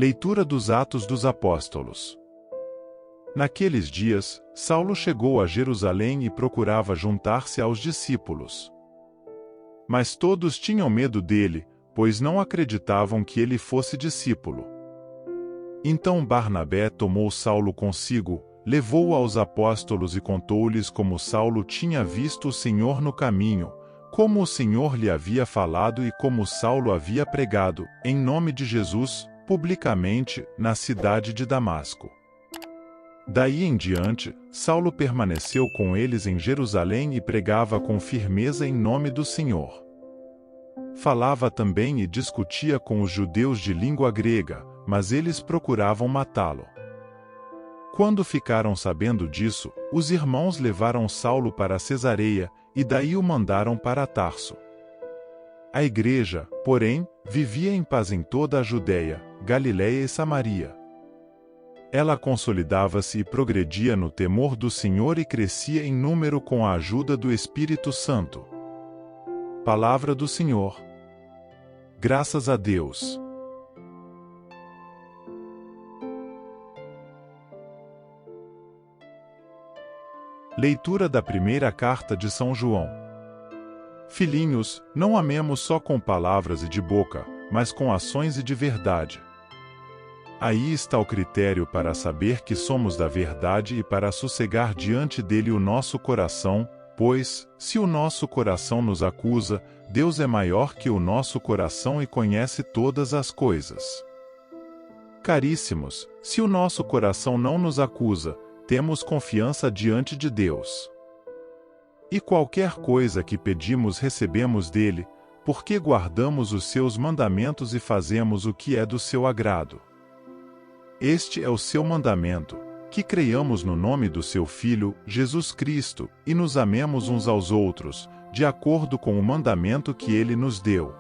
Leitura dos Atos dos Apóstolos. Naqueles dias, Saulo chegou a Jerusalém e procurava juntar-se aos discípulos. Mas todos tinham medo dele, pois não acreditavam que ele fosse discípulo. Então Barnabé tomou Saulo consigo, levou-o aos apóstolos e contou-lhes como Saulo tinha visto o Senhor no caminho, como o Senhor lhe havia falado e como Saulo havia pregado, em nome de Jesus, publicamente, na cidade de Damasco. Daí em diante, Saulo permaneceu com eles em Jerusalém e pregava com firmeza em nome do Senhor. Falava também e discutia com os judeus de língua grega, mas eles procuravam matá-lo. Quando ficaram sabendo disso, os irmãos levaram Saulo para Cesareia, e daí o mandaram para Tarso. A igreja, porém, vivia em paz em toda a Judéia, Galiléia e Samaria. Ela consolidava-se e progredia no temor do Senhor e crescia em número com a ajuda do Espírito Santo. Palavra do Senhor. Graças a Deus. Leitura da primeira carta de São João. Filhinhos, não amemos só com palavras e de boca, mas com ações e de verdade. Aí está o critério para saber que somos da verdade e para sossegar diante dele o nosso coração, pois, se o nosso coração nos acusa, Deus é maior que o nosso coração e conhece todas as coisas. Caríssimos, se o nosso coração não nos acusa, temos confiança diante de Deus. E qualquer coisa que pedimos recebemos dele, porque guardamos os seus mandamentos e fazemos o que é do seu agrado. Este é o seu mandamento, que creiamos no nome do seu Filho, Jesus Cristo, e nos amemos uns aos outros, de acordo com o mandamento que ele nos deu.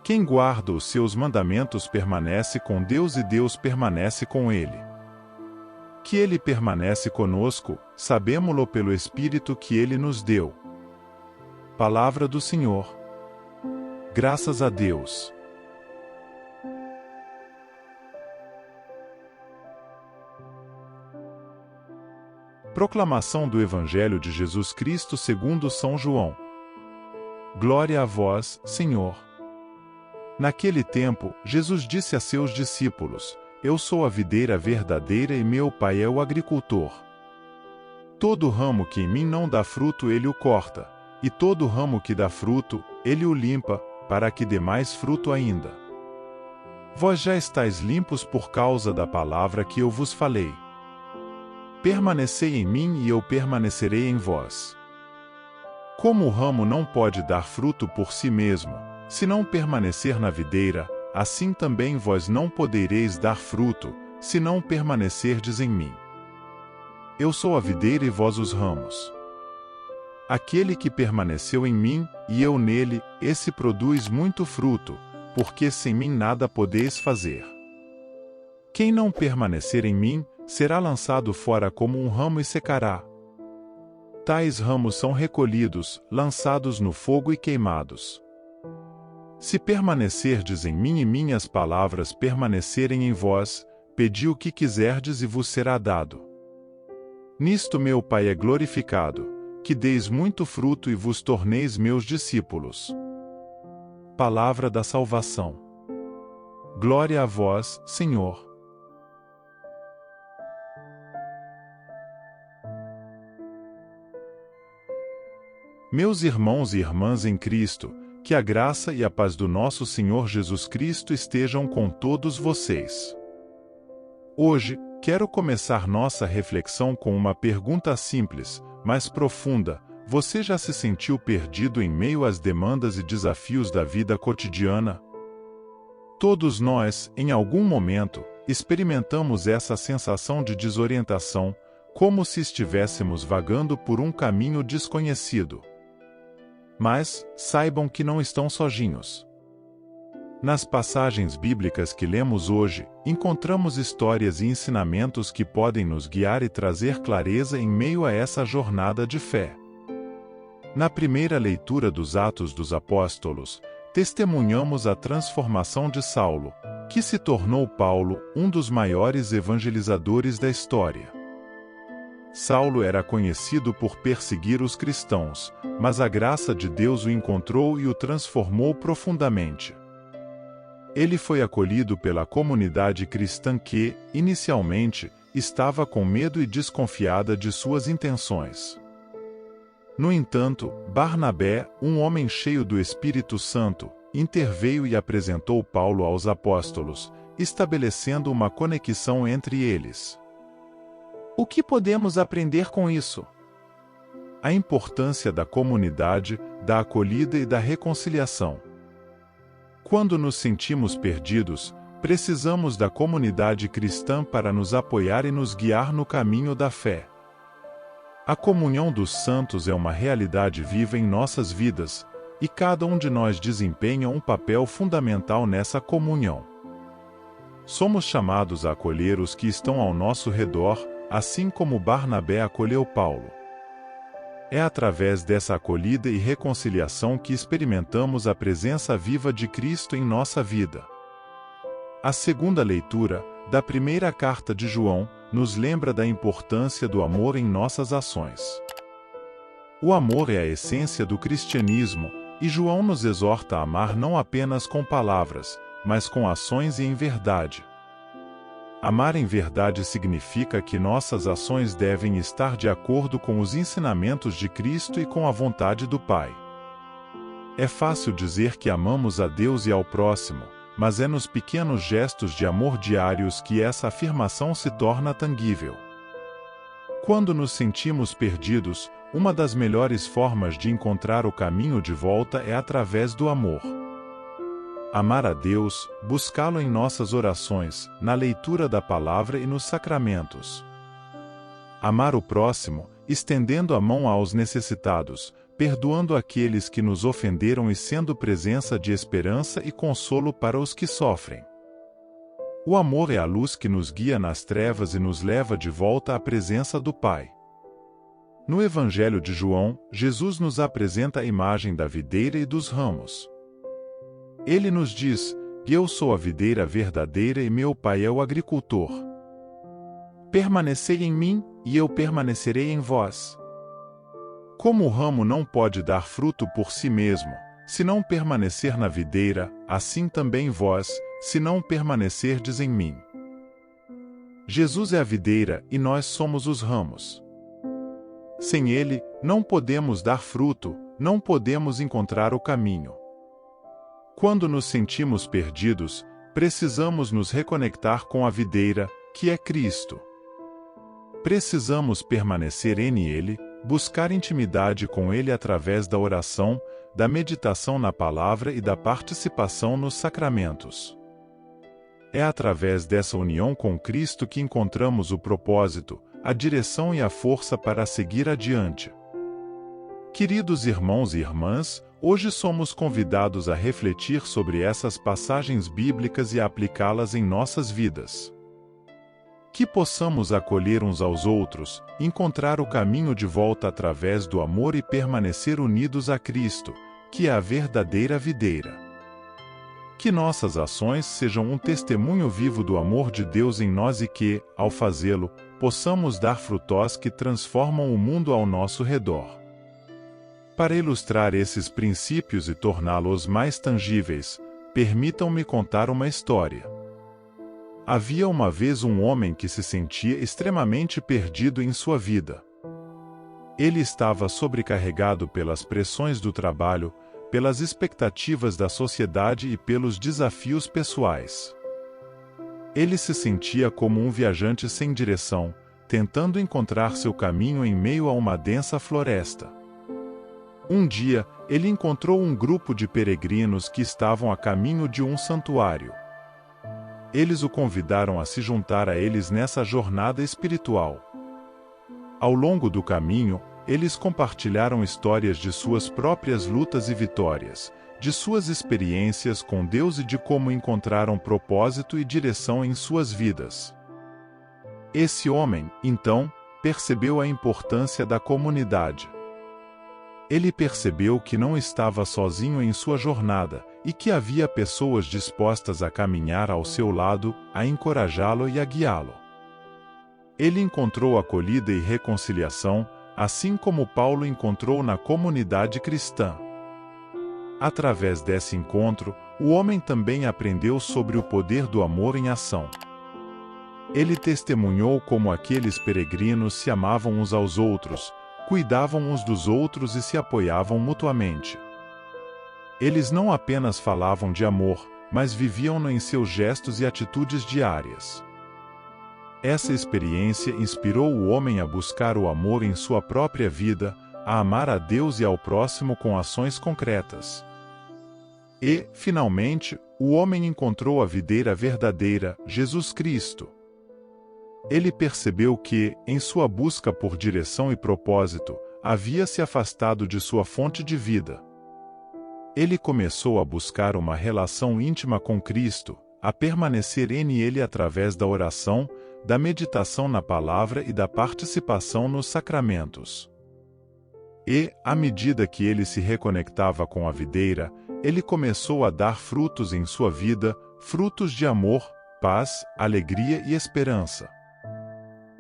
Quem guarda os seus mandamentos permanece com Deus e Deus permanece com ele. Que ele permanece conosco, sabemo-lo pelo Espírito que ele nos deu. Palavra do Senhor. Graças a Deus. Proclamação do Evangelho de Jesus Cristo segundo São João. Glória a vós, Senhor. Naquele tempo, Jesus disse a seus discípulos: Eu sou a videira verdadeira e meu Pai é o agricultor. Todo ramo que em mim não dá fruto ele o corta, e todo ramo que dá fruto, ele o limpa, para que dê mais fruto ainda. Vós já estáis limpos por causa da palavra que eu vos falei. Permanecei em mim e eu permanecerei em vós. Como o ramo não pode dar fruto por si mesmo, se não permanecer na videira, assim também vós não podereis dar fruto, se não permanecerdes em mim. Eu sou a videira e vós os ramos. Aquele que permaneceu em mim, e eu nele, esse produz muito fruto, porque sem mim nada podeis fazer. Quem não permanecer em mim, será lançado fora como um ramo e secará. Tais ramos são recolhidos, lançados no fogo e queimados. Se permanecerdes em mim e minhas palavras permanecerem em vós, pedi o que quiserdes e vos será dado. Nisto meu Pai é glorificado, que deis muito fruto e vos torneis meus discípulos. Palavra da salvação. Glória a vós, Senhor. Meus irmãos e irmãs em Cristo, que a graça e a paz do nosso Senhor Jesus Cristo estejam com todos vocês. Hoje, quero começar nossa reflexão com uma pergunta simples, mas profunda: você já se sentiu perdido em meio às demandas e desafios da vida cotidiana? Todos nós, em algum momento, experimentamos essa sensação de desorientação, como se estivéssemos vagando por um caminho desconhecido. Mas, saibam que não estão sozinhos. Nas passagens bíblicas que lemos hoje, encontramos histórias e ensinamentos que podem nos guiar e trazer clareza em meio a essa jornada de fé. Na primeira leitura dos Atos dos Apóstolos, testemunhamos a transformação de Saulo, que se tornou Paulo um dos maiores evangelizadores da história. Saulo era conhecido por perseguir os cristãos, mas a graça de Deus o encontrou e o transformou profundamente. Ele foi acolhido pela comunidade cristã que, inicialmente, estava com medo e desconfiada de suas intenções. No entanto, Barnabé, um homem cheio do Espírito Santo, interveio e apresentou Paulo aos apóstolos, estabelecendo uma conexão entre eles. O que podemos aprender com isso? A importância da comunidade, da acolhida e da reconciliação. Quando nos sentimos perdidos, precisamos da comunidade cristã para nos apoiar e nos guiar no caminho da fé. A comunhão dos santos é uma realidade viva em nossas vidas, e cada um de nós desempenha um papel fundamental nessa comunhão. Somos chamados a acolher os que estão ao nosso redor, assim como Barnabé acolheu Paulo. É através dessa acolhida e reconciliação que experimentamos a presença viva de Cristo em nossa vida. A segunda leitura, da primeira carta de João, nos lembra da importância do amor em nossas ações. O amor é a essência do cristianismo, e João nos exorta a amar não apenas com palavras, mas com ações e em verdade. Amar em verdade significa que nossas ações devem estar de acordo com os ensinamentos de Cristo e com a vontade do Pai. É fácil dizer que amamos a Deus e ao próximo, mas é nos pequenos gestos de amor diários que essa afirmação se torna tangível. Quando nos sentimos perdidos, uma das melhores formas de encontrar o caminho de volta é através do amor. Amar a Deus, buscá-lo em nossas orações, na leitura da palavra e nos sacramentos. Amar o próximo, estendendo a mão aos necessitados, perdoando aqueles que nos ofenderam e sendo presença de esperança e consolo para os que sofrem. O amor é a luz que nos guia nas trevas e nos leva de volta à presença do Pai. No Evangelho de João, Jesus nos apresenta a imagem da videira e dos ramos. Ele nos diz: "Eu sou a videira verdadeira e meu Pai é o agricultor. Permanecei em mim, e eu permanecerei em vós." Como o ramo não pode dar fruto por si mesmo, se não permanecer na videira, assim também vós, se não permanecerdes em mim. Jesus é a videira e nós somos os ramos. Sem ele, não podemos dar fruto, não podemos encontrar o caminho. Quando nos sentimos perdidos, precisamos nos reconectar com a videira, que é Cristo. Precisamos permanecer nele, buscar intimidade com ele através da oração, da meditação na palavra e da participação nos sacramentos. É através dessa união com Cristo que encontramos o propósito, a direção e a força para seguir adiante. Queridos irmãos e irmãs, hoje somos convidados a refletir sobre essas passagens bíblicas e a aplicá-las em nossas vidas. Que possamos acolher uns aos outros, encontrar o caminho de volta através do amor e permanecer unidos a Cristo, que é a verdadeira videira. Que nossas ações sejam um testemunho vivo do amor de Deus em nós e que, ao fazê-lo, possamos dar frutos que transformam o mundo ao nosso redor. Para ilustrar esses princípios e torná-los mais tangíveis, permitam-me contar uma história. Havia uma vez um homem que se sentia extremamente perdido em sua vida. Ele estava sobrecarregado pelas pressões do trabalho, pelas expectativas da sociedade e pelos desafios pessoais. Ele se sentia como um viajante sem direção, tentando encontrar seu caminho em meio a uma densa floresta. Um dia, ele encontrou um grupo de peregrinos que estavam a caminho de um santuário. Eles o convidaram a se juntar a eles nessa jornada espiritual. Ao longo do caminho, eles compartilharam histórias de suas próprias lutas e vitórias, de suas experiências com Deus e de como encontraram propósito e direção em suas vidas. Esse homem, então, percebeu a importância da comunidade. Ele percebeu que não estava sozinho em sua jornada, e que havia pessoas dispostas a caminhar ao seu lado, a encorajá-lo e a guiá-lo. Ele encontrou acolhida e reconciliação, assim como Paulo encontrou na comunidade cristã. Através desse encontro, o homem também aprendeu sobre o poder do amor em ação. Ele testemunhou como aqueles peregrinos se amavam uns aos outros, cuidavam uns dos outros e se apoiavam mutuamente. Eles não apenas falavam de amor, mas viviam-no em seus gestos e atitudes diárias. Essa experiência inspirou o homem a buscar o amor em sua própria vida, a amar a Deus e ao próximo com ações concretas. E, finalmente, o homem encontrou a videira verdadeira, Jesus Cristo. Ele percebeu que, em sua busca por direção e propósito, havia se afastado de sua fonte de vida. Ele começou a buscar uma relação íntima com Cristo, a permanecer em Ele através da oração, da meditação na palavra e da participação nos sacramentos. E, à medida que ele se reconectava com a videira, ele começou a dar frutos em sua vida, frutos de amor, paz, alegria e esperança.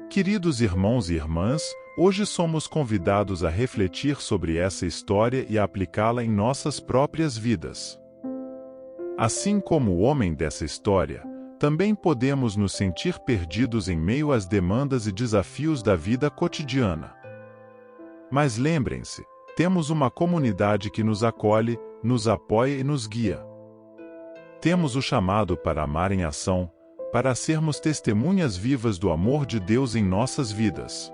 Queridos irmãos e irmãs, hoje somos convidados a refletir sobre essa história e a aplicá-la em nossas próprias vidas. Assim como o homem dessa história, também podemos nos sentir perdidos em meio às demandas e desafios da vida cotidiana. Mas lembrem-se, temos uma comunidade que nos acolhe, nos apoia e nos guia. Temos o chamado para amar em ação, para sermos testemunhas vivas do amor de Deus em nossas vidas.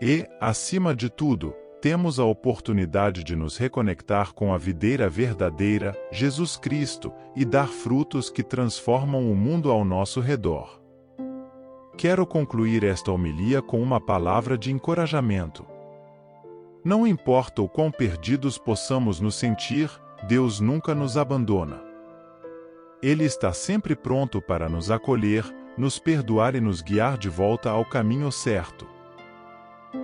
E, acima de tudo, temos a oportunidade de nos reconectar com a videira verdadeira, Jesus Cristo, e dar frutos que transformam o mundo ao nosso redor. Quero concluir esta homilia com uma palavra de encorajamento. Não importa o quão perdidos possamos nos sentir, Deus nunca nos abandona. Ele está sempre pronto para nos acolher, nos perdoar e nos guiar de volta ao caminho certo.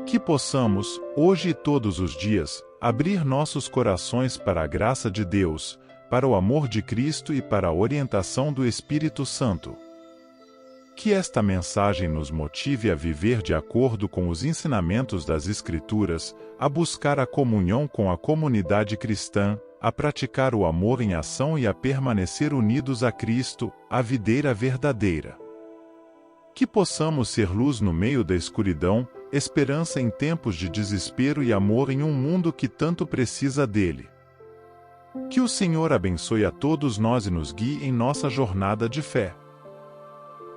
Que possamos, hoje e todos os dias, abrir nossos corações para a graça de Deus, para o amor de Cristo e para a orientação do Espírito Santo. Que esta mensagem nos motive a viver de acordo com os ensinamentos das Escrituras, a buscar a comunhão com a comunidade cristã, a praticar o amor em ação e a permanecer unidos a Cristo, a videira verdadeira. Que possamos ser luz no meio da escuridão, esperança em tempos de desespero e amor em um mundo que tanto precisa dele. Que o Senhor abençoe a todos nós e nos guie em nossa jornada de fé.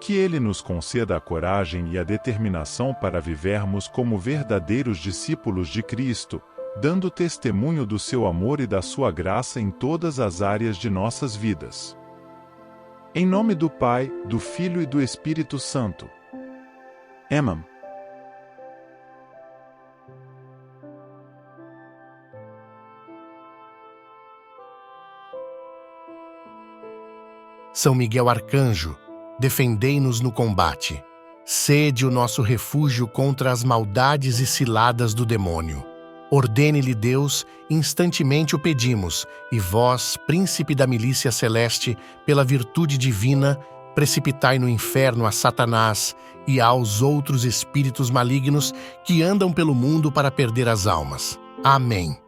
Que Ele nos conceda a coragem e a determinação para vivermos como verdadeiros discípulos de Cristo, dando testemunho do seu amor e da sua graça em todas as áreas de nossas vidas. Em nome do Pai, do Filho e do Espírito Santo. Amém. São Miguel Arcanjo, defendei-nos no combate. Sede o nosso refúgio contra as maldades e ciladas do demônio. Ordene-lhe Deus, instantemente o pedimos, e vós, príncipe da milícia celeste, pela virtude divina, precipitai no inferno a Satanás e aos outros espíritos malignos que andam pelo mundo para perder as almas. Amém.